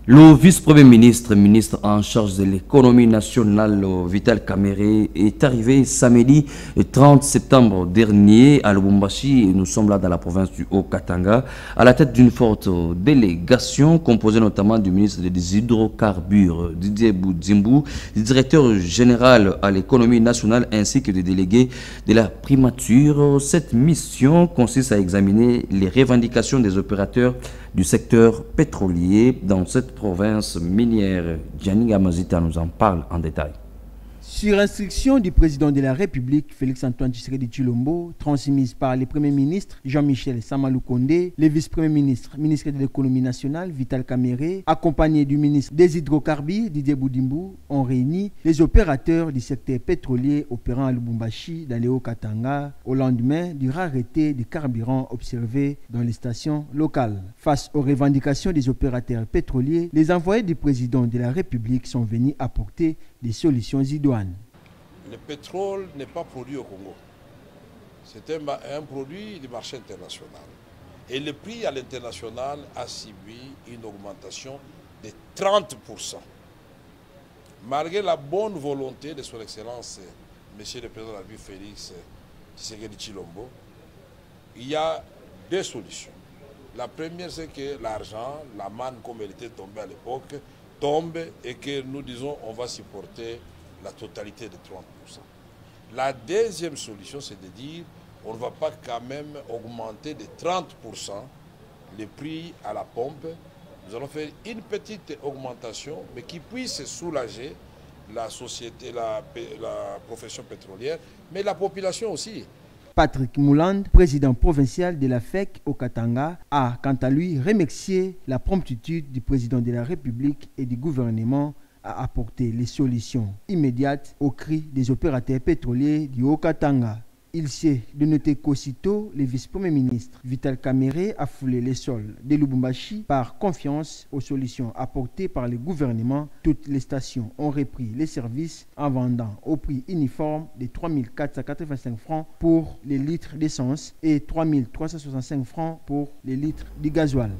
Le vice-premier ministre, ministre en charge de l'économie nationale, Vital Kamerhe, est arrivé samedi 30 septembre dernier à Lubumbashi. Nous sommes là dans la province du Haut-Katanga, à la tête d'une forte délégation composée notamment du ministre des Hydrocarbures, Didier Boudzimbou, du directeur général à l'économie nationale ainsi que des délégués de la primature. Cette mission consiste à examiner les revendications des opérateurs du secteur pétrolier dans cette province minière. Gianni Gamazita nous en parle en détail. Sur instruction du président de la République, Félix-Antoine Tshisekedi Tshilombo, transmise par le Premier ministre Jean-Michel Sama Lukonde, le vice-premier ministre, ministre de l'économie nationale Vital Kamerhe, accompagné du ministre des Hydrocarbures Didier Boudzimbou, ont réuni les opérateurs du secteur pétrolier opérant à Lubumbashi dans le Haut-Katanga au lendemain du rareté du carburant observé dans les stations locales. Face aux revendications des opérateurs pétroliers, les envoyés du président de la République sont venus apporter des solutions idoines. Le pétrole n'est pas produit au Congo. C'est un produit du marché international. Et le prix à l'international a subi une augmentation de 30%. Malgré la bonne volonté de son Excellence, Monsieur le Président de la République Félix Tshisekedi Tshilombo, il y a deux solutions. La première, c'est que l'argent, la manne comme elle était tombée à l'époque, tombe et que nous disons on va supporter la totalité de 30%. La deuxième solution, c'est de dire on ne va pas quand même augmenter de 30% les prix à la pompe. Nous allons faire une petite augmentation, mais qui puisse soulager la société, la profession pétrolière, mais la population aussi. Patrick Mouland, président provincial de la FEC au Katanga, a quant à lui remercié la promptitude du président de la République et du gouvernement à apporter les solutions immédiates aux cris des opérateurs pétroliers du Haut-Katanga. Il s'est de noter qu'aussitôt, le vice-premier ministre Vital Kamerhe a foulé les sols de Lubumbashi par confiance aux solutions apportées par le gouvernement. Toutes les stations ont repris les services en vendant au prix uniforme de 3 485 francs pour les litres d'essence et 3 365 francs pour les litres de gasoil.